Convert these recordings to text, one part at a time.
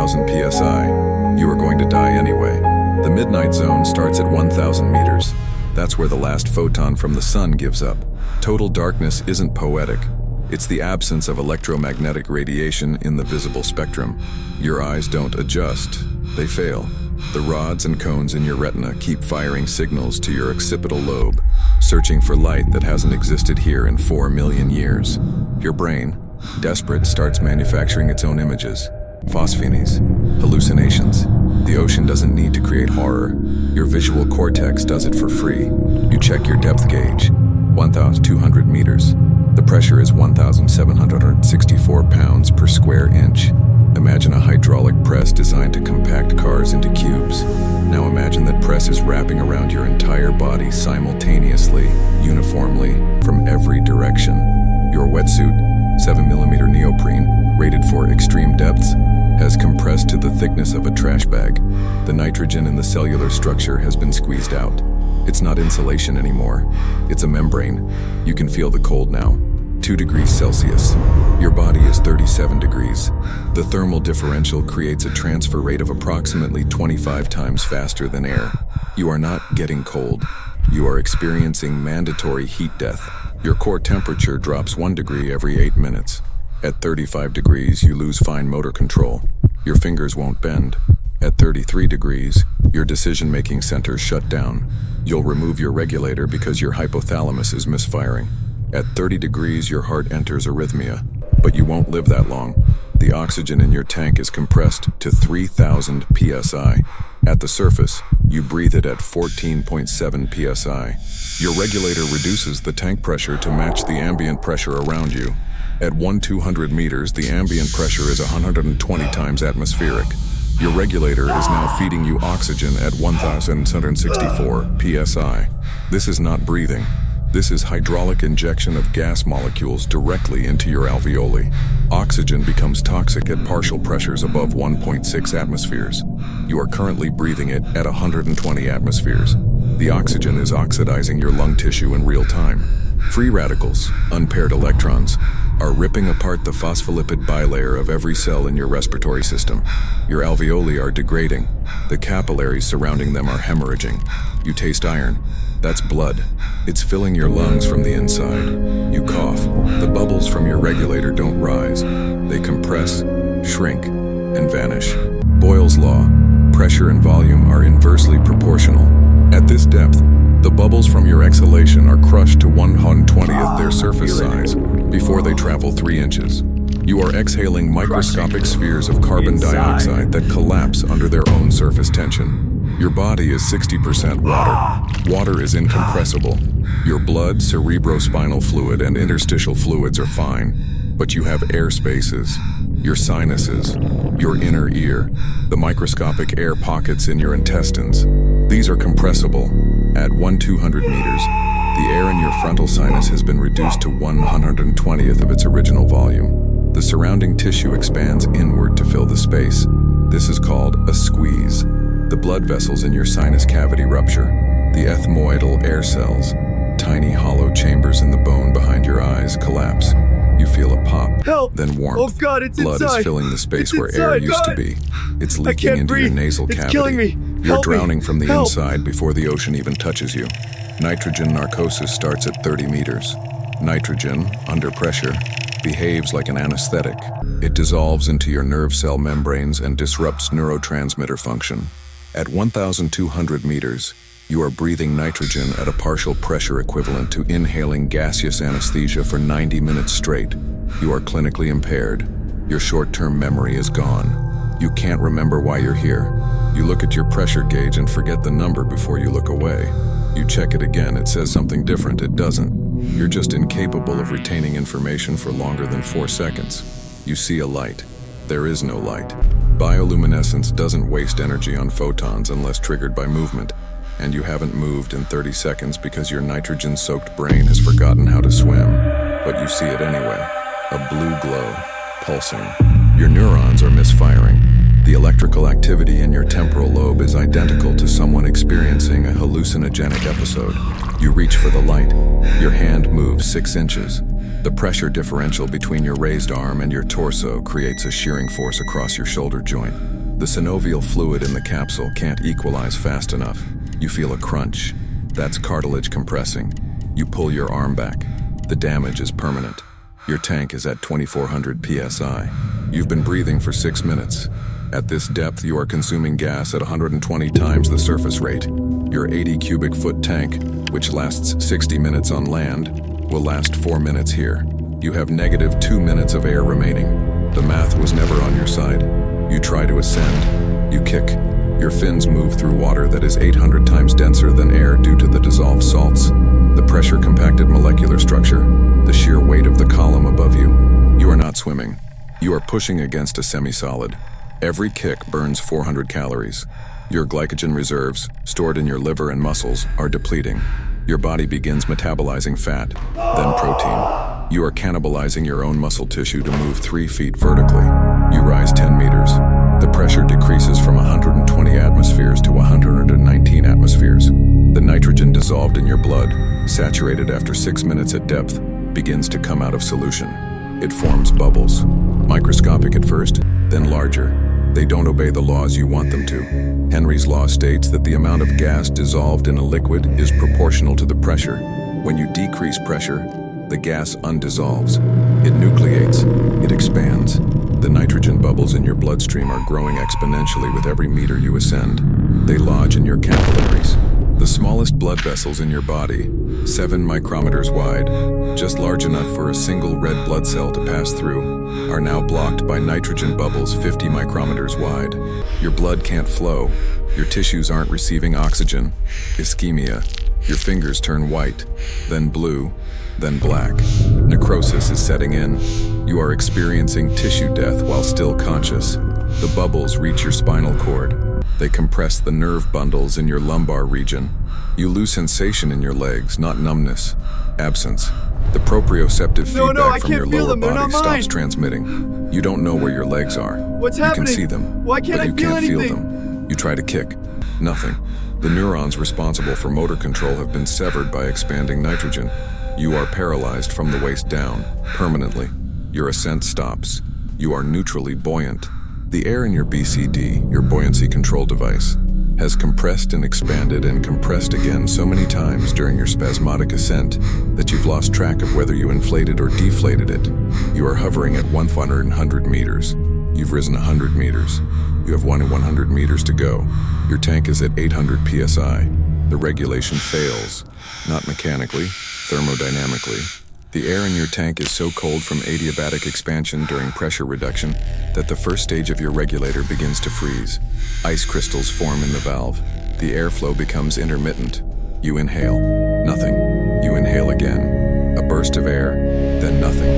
1000 psi, you are going to die anyway. The midnight zone starts at 1000 meters. That's where the last photon from the sun gives up. Total darkness isn't poetic. It's the absence of electromagnetic radiation in the visible spectrum. Your eyes don't adjust, they fail. The rods and cones in your retina keep firing signals to your occipital lobe, searching for light that hasn't existed here in 4 million years. Your brain, desperate, starts manufacturing its own images. Phosphenies, hallucinations. The ocean doesn't need to create horror. Your visual cortex does it for free. You check your depth gauge, 1,200 meters. The pressure is 1,764 pounds per square inch. Imagine a hydraulic press designed to compact cars into cubes. Now imagine that press is wrapping around your entire body simultaneously, uniformly, from every direction. Your wetsuit, 7mm neoprene, rated for extreme depths, has compressed to the thickness of a trash bag. The nitrogen in the cellular structure has been squeezed out. It's not insulation anymore. It's a membrane. You can feel the cold now. 2 degrees Celsius. Your body is 37 degrees. The thermal differential creates a transfer rate of approximately 25 times faster than air. You are not getting cold. You are experiencing mandatory heat death. Your core temperature drops 1 degree every 8 minutes. At 35 degrees, you lose fine motor control. Your fingers won't bend. At 33 degrees, your decision-making centers shut down. You'll remove your regulator because your hypothalamus is misfiring. At 30 degrees, your heart enters arrhythmia, but you won't live that long. The oxygen in your tank is compressed to 3,000 psi. At the surface, you breathe it at 14.7 psi. Your regulator reduces the tank pressure to match the ambient pressure around you. At 1,200 meters, the ambient pressure is 120 times atmospheric. Your regulator is now feeding you oxygen at 1,764 psi. This is not breathing. This is hydraulic injection of gas molecules directly into your alveoli. Oxygen becomes toxic at partial pressures above 1.6 atmospheres. You are currently breathing it at 120 atmospheres. The oxygen is oxidizing your lung tissue in real time. Free radicals, unpaired electrons, are ripping apart the phospholipid bilayer of every cell in your respiratory system. Your alveoli are degrading. The capillaries surrounding them are hemorrhaging. You taste iron. That's blood. It's filling your lungs from the inside. You cough. The bubbles from your regulator don't rise. They compress, shrink, and vanish. Boyle's law. Pressure and volume are inversely proportional. At this depth, the bubbles from your exhalation are crushed to 1/120th their surface size before they travel 3 inches. You are exhaling microscopic spheres of carbon dioxide that collapse under their own surface tension. Your body is 60% water. Water is incompressible. Your blood, cerebrospinal fluid, and interstitial fluids are fine, but you have air spaces. Your sinuses, your inner ear, the microscopic air pockets in your intestines. These are compressible. At 1,200 meters, the air in your frontal sinus has been reduced to 1/120th of its original volume. The surrounding tissue expands inward to fill the space. This is called a squeeze. The blood vessels in your sinus cavity rupture. The ethmoidal air cells, tiny hollow chambers in the bone behind your eyes, collapse. You feel a pop, Help! then warmth. Oh God, it's Blood inside. is filling the space It's where air inside, used to God. be. It's leaking can't into breathe. your nasal It's cavity. killing me. You're Help me. drowning from the Help. inside before the ocean even touches you. Nitrogen narcosis starts at 30 meters. Nitrogen, under pressure, behaves like an anesthetic. It dissolves into your nerve cell membranes and disrupts neurotransmitter function. At 1,200 meters, you are breathing nitrogen at a partial pressure equivalent to inhaling gaseous anesthesia for 90 minutes straight. You are clinically impaired. Your short-term memory is gone. You can't remember why you're here. You look at your pressure gauge and forget the number before you look away. You check it again, it says something different, it doesn't. You're just incapable of retaining information for longer than 4 seconds. You see a light. There is no light. Bioluminescence doesn't waste energy on photons unless triggered by movement, and you haven't moved in 30 seconds because your nitrogen-soaked brain has forgotten how to swim. But you see it anyway. A blue glow, pulsing. Your neurons are misfiring. The electrical activity in your temporal lobe is identical to someone experiencing a hallucinogenic episode. You reach for the light. Your hand moves 6 inches. The pressure differential between your raised arm and your torso creates a shearing force across your shoulder joint. The synovial fluid in the capsule can't equalize fast enough. You feel a crunch. That's cartilage compressing. You pull your arm back. The damage is permanent. Your tank is at 2400 psi. You've been breathing for 6 minutes. At this depth, you are consuming gas at 120 times the surface rate. Your 80 cubic foot tank, which lasts 60 minutes on land, will last 4 minutes here. You have negative 2 minutes of air remaining. The math was never on your side. You try to ascend. You kick. Your fins move through water that is 800 times denser than air due to the dissolved salts. The pressure-compacted molecular structure, the sheer weight of the column above you. You are not swimming. You are pushing against a semi-solid. Every kick burns 400 calories. Your glycogen reserves, stored in your liver and muscles, are depleting. Your body begins metabolizing fat, then protein. You are cannibalizing your own muscle tissue to move 3 feet vertically. You rise 10 meters. The pressure decreases from 120 atmospheres to 119 atmospheres. The nitrogen dissolved in your blood, saturated after 6 minutes at depth, begins to come out of solution. It forms bubbles, microscopic at first, then larger. They don't obey the laws you want them to. Henry's law states that the amount of gas dissolved in a liquid is proportional to the pressure. When you decrease pressure, the gas undissolves. It nucleates. It expands. The nitrogen bubbles in your bloodstream are growing exponentially with every meter you ascend. They lodge in your capillaries. The smallest blood vessels in your body, 7 micrometers wide, just large enough for a single red blood cell to pass through, are now blocked by nitrogen bubbles 50 micrometers wide. Your blood can't flow. Your tissues aren't receiving oxygen. Ischemia. Your fingers turn white, then blue, then black. Necrosis is setting in. You are experiencing tissue death while still conscious. The bubbles reach your spinal cord. They compress the nerve bundles in your lumbar region. You lose sensation in your legs, not numbness. Absence. The proprioceptive feedback from your lower body stops transmitting. You don't know where your legs are. What's happening? You can see them, Why can't but I you feel can't feel anything? them. You try to kick. Nothing. The neurons responsible for motor control have been severed by expanding nitrogen. You are paralyzed from the waist down, permanently. Your ascent stops. You are neutrally buoyant. The air in your BCD, your buoyancy control device, has compressed and expanded and compressed again so many times during your spasmodic ascent that you've lost track of whether you inflated or deflated it. You are hovering at 100 meters. You've risen 100 meters. You have 100 meters to go. Your tank is at 800 psi. The regulation fails, not mechanically, thermodynamically. The air in your tank is so cold from adiabatic expansion during pressure reduction that the first stage of your regulator begins to freeze. Ice crystals form in the valve. The airflow becomes intermittent. You inhale. Nothing. You inhale again. A burst of air, then nothing.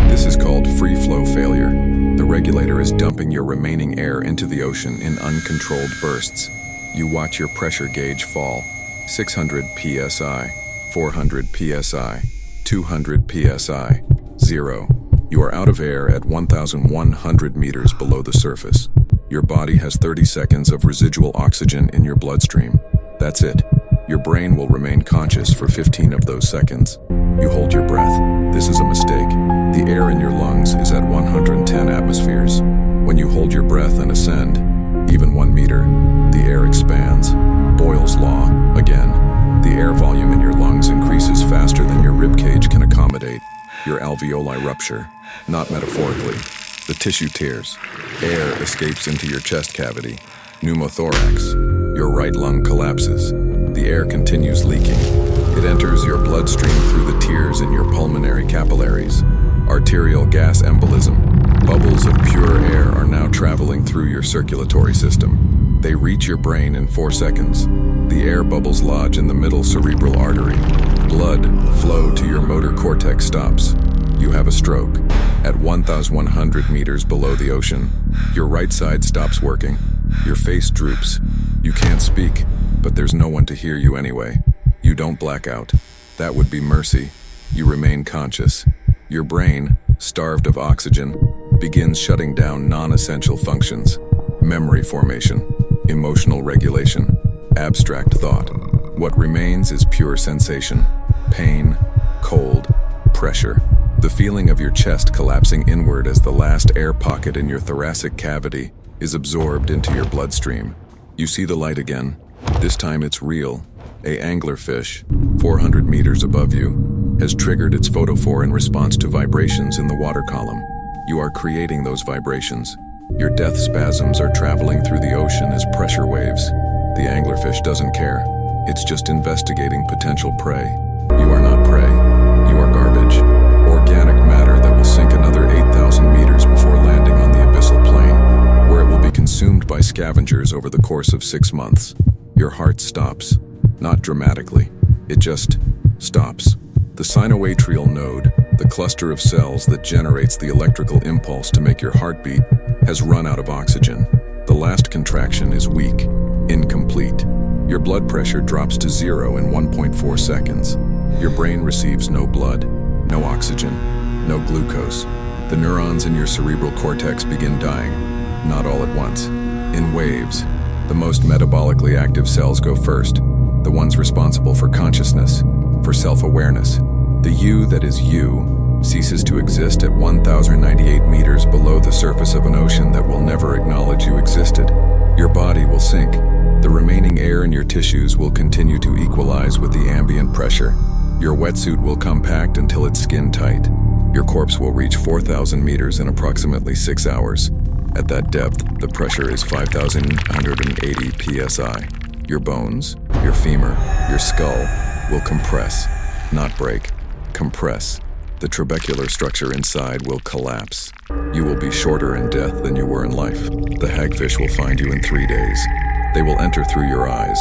This is called free flow failure. The regulator is dumping your remaining air into the ocean in uncontrolled bursts. You watch your pressure gauge fall. 600 psi, 400 psi. 200 psi. 0. You are out of air at 1,100 meters below the surface. Your body has 30 seconds of residual oxygen in your bloodstream. That's it. Your brain will remain conscious for 15 of those seconds. You hold your breath. This is a mistake. The air in your lungs is at 110 atmospheres. When you hold your breath and ascend, even 1 meter, the air expands. Boyle's law, again. The air volume in your lungs increases faster than your ribcage can accommodate. Your alveoli rupture, not metaphorically. The tissue tears. Air escapes into your chest cavity. Pneumothorax. Your right lung collapses. The air continues leaking. It enters your bloodstream through the tears in your pulmonary capillaries. Arterial gas embolism. Bubbles of pure air are now traveling through your circulatory system. They reach your brain in 4 seconds. The air bubbles lodge in the middle cerebral artery. Blood flow to your motor cortex stops. You have a stroke. At 1,100 meters below the ocean, your right side stops working. Your face droops. You can't speak, but there's no one to hear you anyway. You don't black out. That would be mercy. You remain conscious. Your brain, starved of oxygen, begins shutting down non-essential functions. Memory formation, emotional regulation, abstract thought. What remains is pure sensation, pain, cold, pressure. The feeling of your chest collapsing inward as the last air pocket in your thoracic cavity is absorbed into your bloodstream. You see the light again. This time it's real. A anglerfish, 400 meters above you, has triggered its photophore in response to vibrations in the water column. You are creating those vibrations. Your death spasms are traveling through the ocean as pressure waves. The anglerfish doesn't care. It's just investigating potential prey. You are not prey. You are garbage. Organic matter that will sink another 8,000 meters before landing on the abyssal plain, where it will be consumed by scavengers over the course of 6 months. Your heart stops. Not dramatically. It just stops. The sinoatrial node, the cluster of cells that generates the electrical impulse to make your heart beat, has run out of oxygen. The last contraction is weak, incomplete. Your blood pressure drops to 0 in 1.4 seconds. Your brain receives no blood, no oxygen, no glucose. The neurons in your cerebral cortex begin dying, not all at once, in waves. The most metabolically active cells go first, the ones responsible for consciousness, for self-awareness. The you that is you ceases to exist at 1,098 meters below the surface of an ocean that will never acknowledge you existed. Your body will sink. The remaining air in your tissues will continue to equalize with the ambient pressure. Your wetsuit will compact until it's skin tight. Your corpse will reach 4,000 meters in approximately 6 hours. At that depth, the pressure is 5,180 psi. Your bones, your femur, your skull will compress, not break. Compress. The trabecular structure inside will collapse. You will be shorter in death than you were in life. The hagfish will find you in 3 days. They will enter through your eyes,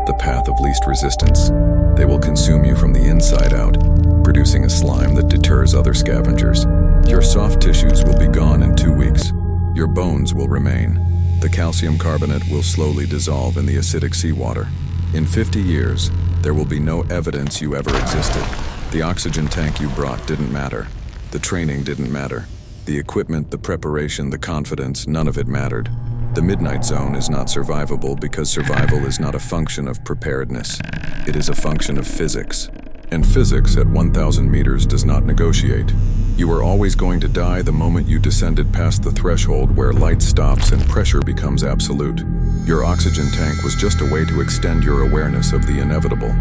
the path of least resistance. They will consume you from the inside out, producing a slime that deters other scavengers. Your soft tissues will be gone in 2 weeks. Your bones will remain. The calcium carbonate will slowly dissolve in the acidic seawater. In 50 years, there will be no evidence you ever existed. The oxygen tank you brought didn't matter. The training didn't matter. The equipment, the preparation, the confidence, none of it mattered. The midnight zone is not survivable because survival is not a function of preparedness. It is a function of physics. And physics at 1,000 meters does not negotiate. You are always going to die the moment you descended past the threshold where light stops and pressure becomes absolute. Your oxygen tank was just a way to extend your awareness of the inevitable.